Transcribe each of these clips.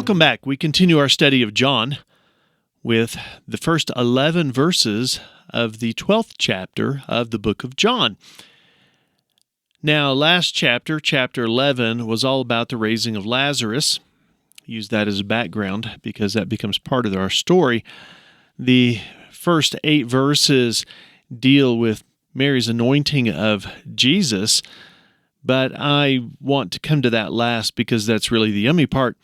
Welcome back. We continue our study of John with the first 11 verses of the 12th chapter of the book of John. Now, last chapter, chapter 11, was all about the raising of Lazarus. Use that as a background because that becomes part of our story. The first 8 verses deal with Mary's anointing of Jesus, but I want to come to that last because that's really the yummy part.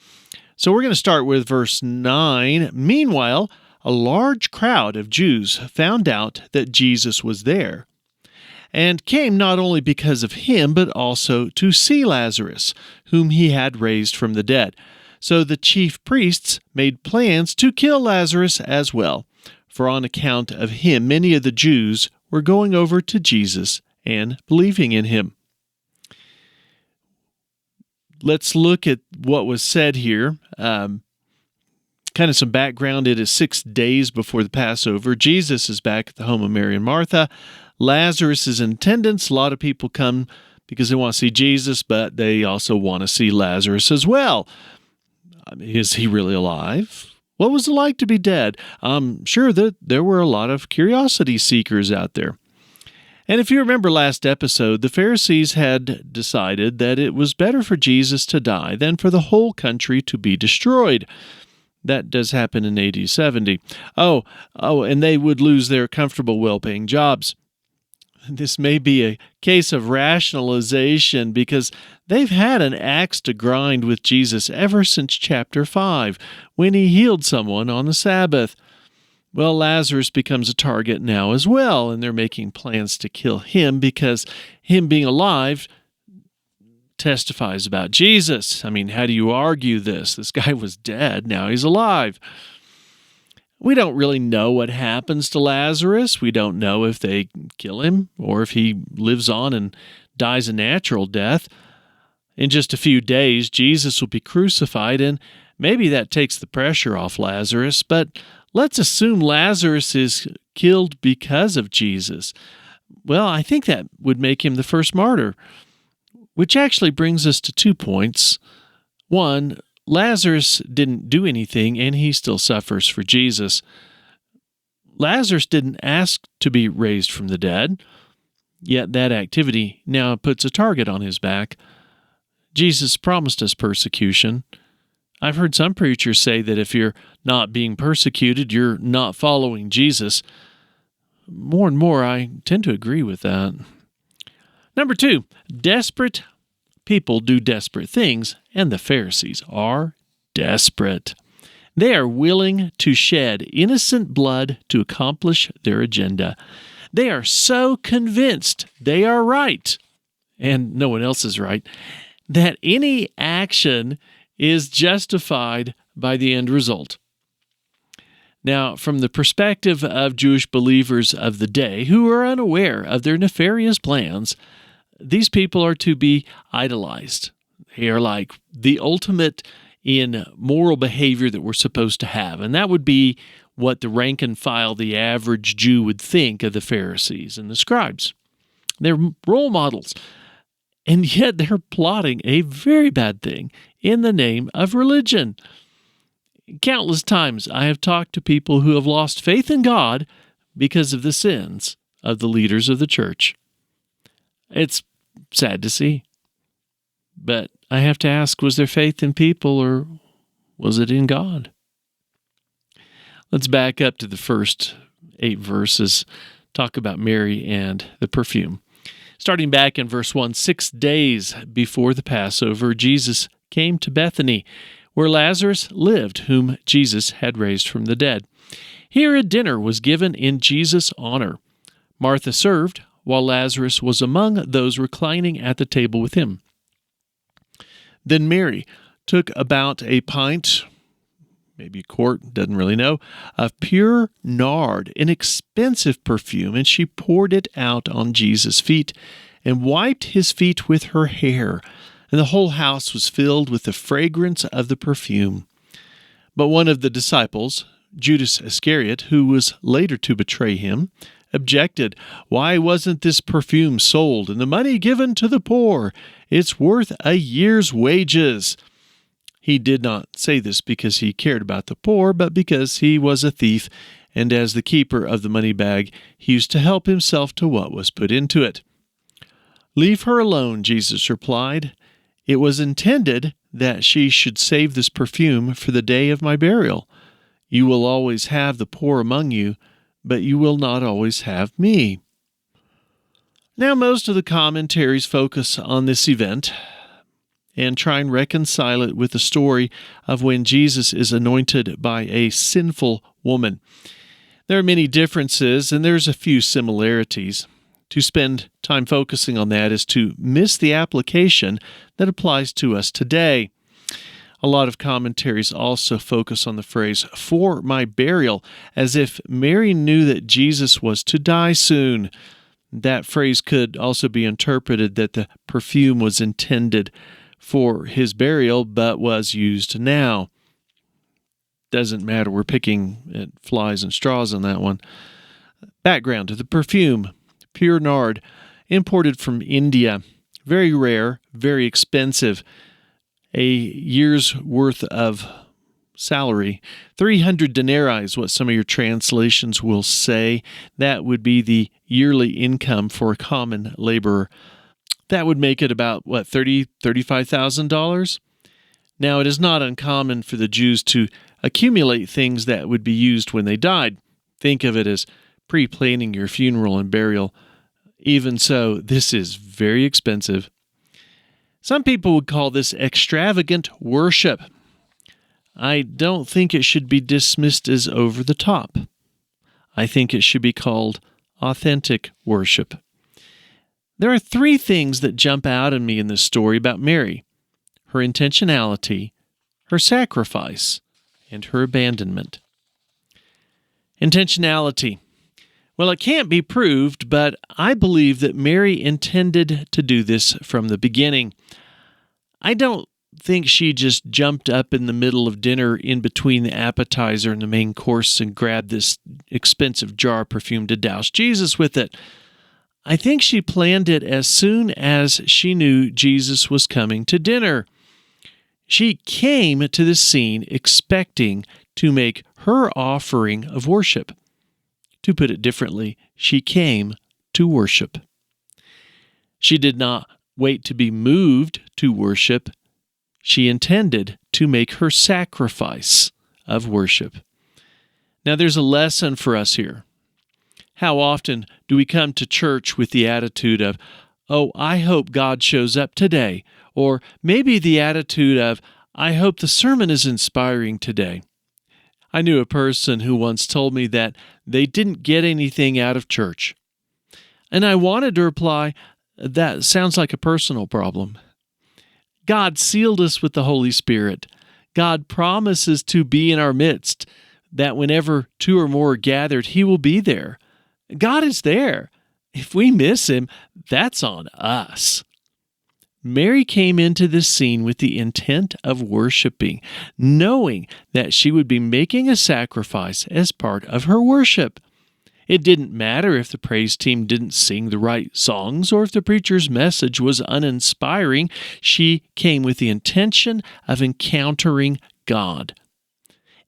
So we're going to start with verse 9. Meanwhile, a large crowd of Jews found out that Jesus was there, and came not only because of him, but also to see Lazarus, whom he had raised from the dead. So the chief priests made plans to kill Lazarus as well, for on account of him many of the Jews were going over to Jesus and believing in him. Let's look at what was said here. Kind of some background. It is 6 days before the Passover. Jesus is back at the home of Mary and Martha. Lazarus is in attendance. A lot of people come because they want to see Jesus, but they also want to see Lazarus as well. Is he really alive? What was it like to be dead? I'm sure that there were a lot of curiosity seekers out there. And if you remember last episode, the Pharisees had decided that it was better for Jesus to die than for the whole country to be destroyed. That does happen in AD 70. Oh, and they would lose their comfortable, well-paying jobs. This may be a case of rationalization because they've had an axe to grind with Jesus ever since chapter 5, when he healed someone on the Sabbath. Well, Lazarus becomes a target now as well, and they're making plans to kill him because him being alive testifies about Jesus. I mean, how do you argue this? This guy was dead, now he's alive. We don't really know what happens to Lazarus. We don't know if they kill him or if he lives on and dies a natural death. In just a few days, Jesus will be crucified, and maybe that takes the pressure off Lazarus, but let's assume Lazarus is killed because of Jesus. Well, I think that would make him the first martyr, which actually brings us to 2 points. One, Lazarus didn't do anything, and he still suffers for Jesus. Lazarus didn't ask to be raised from the dead, yet that activity now puts a target on his back. Jesus promised us persecution. I've heard some preachers say that if you're not being persecuted, you're not following Jesus. More and more, I tend to agree with that. Number 2, desperate people do desperate things, and the Pharisees are desperate. They are willing to shed innocent blood to accomplish their agenda. They are so convinced they are right, and no one else is right, that any action is justified by the end result. Now, from the perspective of Jewish believers of the day who are unaware of their nefarious plans, these people are to be idolized. They are like the ultimate in moral behavior that we're supposed to have, and that would be what the rank and file, the average Jew, would think of the Pharisees and the scribes. They're role models, and yet they're plotting a very bad thing in the name of religion. Countless times I have talked to people who have lost faith in God because of the sins of the leaders of the church. It's sad to see. But I have to ask, was there faith in people or was it in God? Let's back up to the first 8 verses, talk about Mary and the perfume. Starting back in verse 1, 6 days before the Passover, Jesus came to Bethany, where Lazarus lived, whom Jesus had raised from the dead. Here a dinner was given in Jesus' honor. Martha served, while Lazarus was among those reclining at the table with him. Then Mary took about a pint, maybe a quart, doesn't really know, of pure nard, an expensive perfume, and she poured it out on Jesus' feet and wiped his feet with her hair. And the whole house was filled with the fragrance of the perfume. But one of the disciples, Judas Iscariot, who was later to betray him, objected, "Why wasn't this perfume sold and the money given to the poor? It's worth a year's wages." He did not say this because he cared about the poor, but because he was a thief, and as the keeper of the money bag, he used to help himself to what was put into it. "Leave her alone," Jesus replied. "It was intended that she should save this perfume for the day of my burial. You will always have the poor among you, but you will not always have me." Now, most of the commentaries focus on this event and try and reconcile it with the story of when Jesus is anointed by a sinful woman. There are many differences, and there's a few similarities. To spend time focusing on that is to miss the application that applies to us today. A lot of commentaries also focus on the phrase, "for my burial," as if Mary knew that Jesus was to die soon. That phrase could also be interpreted that the perfume was intended for his burial, but was used now. Doesn't matter, we're picking at flies and straws on that one. Background to the perfume: pure nard, imported from India. Very rare, very expensive. A year's worth of salary. 300 denarii is what some of your translations will say. That would be the yearly income for a common laborer. That would make it about, $35,000? Now, it is not uncommon for the Jews to accumulate things that would be used when they died. Think of it as pre-planning your funeral and burial. Even so, this is very expensive. Some people would call this extravagant worship. I don't think it should be dismissed as over the top. I think it should be called authentic worship. There are three things that jump out at me in this story about Mary: her intentionality, her sacrifice, and her abandonment. Intentionality. Well, it can't be proved, but I believe that Mary intended to do this from the beginning. I don't think she just jumped up in the middle of dinner in between the appetizer and the main course and grabbed this expensive jar of perfume to douse Jesus with it. I think she planned it as soon as she knew Jesus was coming to dinner. She came to the scene expecting to make her offering of worship. To put it differently, she came to worship. She did not wait to be moved to worship. She intended to make her sacrifice of worship. Now, there's a lesson for us here. How often do we come to church with the attitude of, "Oh, I hope God shows up today," or maybe the attitude of, "I hope the sermon is inspiring today"? I knew a person who once told me that they didn't get anything out of church. And I wanted to reply, that sounds like a personal problem. God sealed us with the Holy Spirit. God promises to be in our midst, that whenever two or more are gathered, He will be there. God is there. If we miss Him, that's on us. Mary came into this scene with the intent of worshiping, knowing that she would be making a sacrifice as part of her worship. It didn't matter if the praise team didn't sing the right songs or if the preacher's message was uninspiring. She came with the intention of encountering God.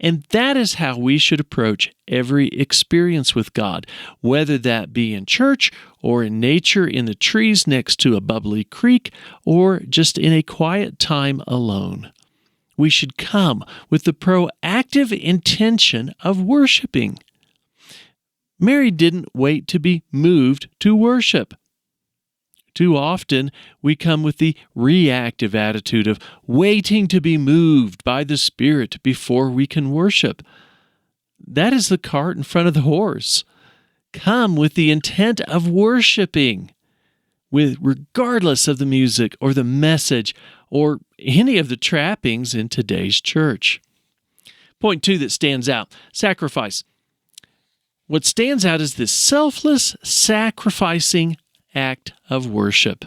And that is how we should approach every experience with God, whether that be in church or in nature, in the trees next to a bubbly creek, or just in a quiet time alone. We should come with the proactive intention of worshiping. Mary didn't wait to be moved to worship. Too often, we come with the reactive attitude of waiting to be moved by the Spirit before we can worship. That is the cart in front of the horse. Come with the intent of worshiping, regardless of the music or the message or any of the trappings in today's church. Point 2 that stands out, sacrifice. What stands out is this selfless, sacrificing act of worship.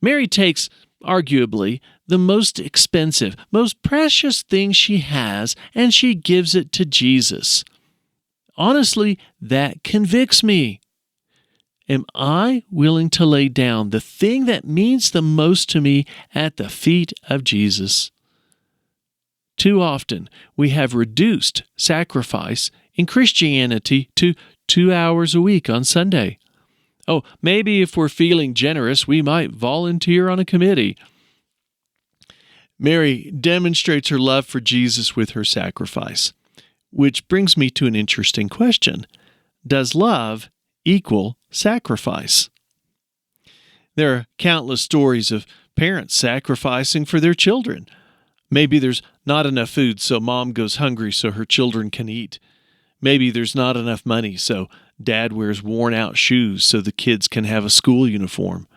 Mary takes, arguably, the most expensive, most precious thing she has, and she gives it to Jesus. Honestly, that convicts me. Am I willing to lay down the thing that means the most to me at the feet of Jesus? Too often, we have reduced sacrifice in Christianity to 2 hours a week on Sunday. Oh, maybe if we're feeling generous, we might volunteer on a committee. Mary demonstrates her love for Jesus with her sacrifice, which brings me to an interesting question. Does love equal sacrifice? There are countless stories of parents sacrificing for their children. Maybe there's not enough food, so mom goes hungry so her children can eat. Maybe there's not enough money, so dad wears worn-out shoes so the kids can have a school uniform.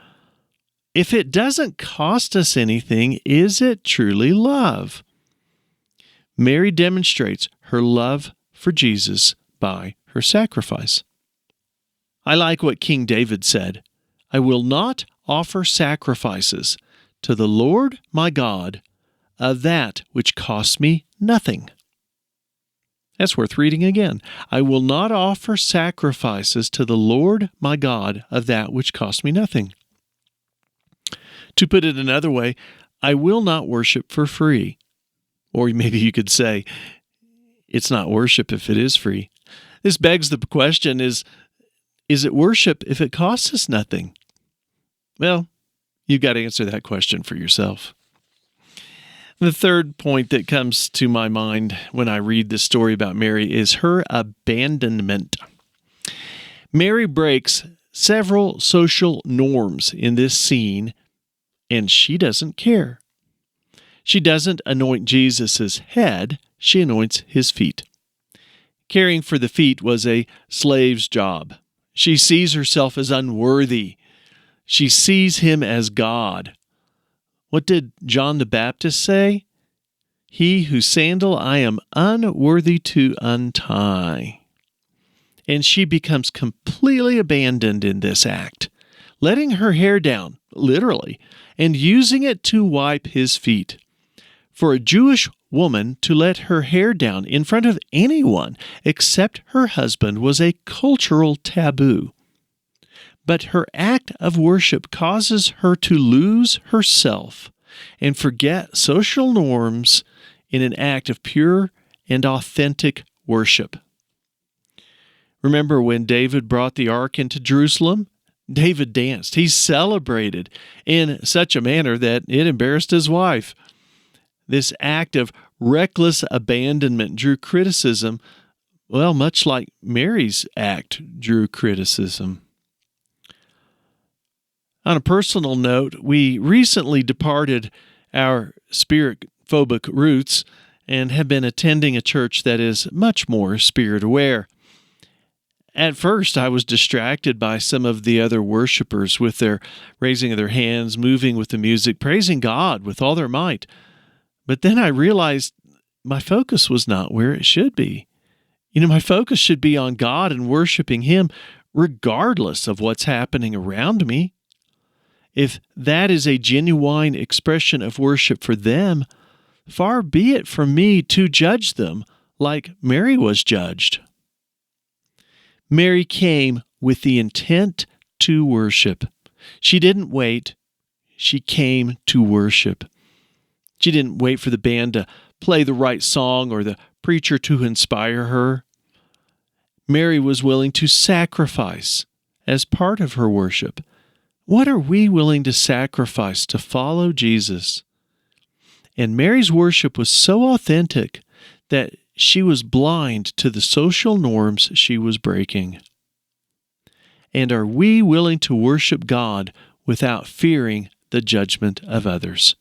If it doesn't cost us anything, is it truly love? Mary demonstrates her love for Jesus by her sacrifice. I like what King David said, "I will not offer sacrifices to the Lord my God of that which costs me nothing." That's worth reading again. "I will not offer sacrifices to the Lord my God of that which costs me nothing." To put it another way, I will not worship for free. Or maybe you could say, it's not worship if it is free. This begs the question, is it worship if it costs us nothing? Well, you've got to answer that question for yourself. The third point that comes to my mind when I read this story about Mary is her abandonment. Mary breaks several social norms in this scene, and she doesn't care. She doesn't anoint Jesus' head, she anoints his feet. Caring for the feet was a slave's job. She sees herself as unworthy. She sees him as God. What did John the Baptist say? "He whose sandal I am unworthy to untie." And she becomes completely abandoned in this act, letting her hair down, literally, and using it to wipe his feet. For a Jewish woman to let her hair down in front of anyone except her husband was a cultural taboo. But her act of worship causes her to lose herself and forget social norms in an act of pure and authentic worship. Remember when David brought the ark into Jerusalem? David danced. He celebrated in such a manner that it embarrassed his wife. This act of reckless abandonment drew criticism, well, much like Mary's act drew criticism. On a personal note, we recently departed our spirit-phobic roots and have been attending a church that is much more spirit-aware. At first, I was distracted by some of the other worshipers with their raising of their hands, moving with the music, praising God with all their might. But then I realized my focus was not where it should be. My focus should be on God and worshiping Him regardless of what's happening around me. If that is a genuine expression of worship for them, far be it from me to judge them like Mary was judged. Mary came with the intent to worship. She didn't wait. She came to worship. She didn't wait for the band to play the right song or the preacher to inspire her. Mary was willing to sacrifice as part of her worship. What are we willing to sacrifice to follow Jesus? And Mary's worship was so authentic that she was blind to the social norms she was breaking. And are we willing to worship God without fearing the judgment of others?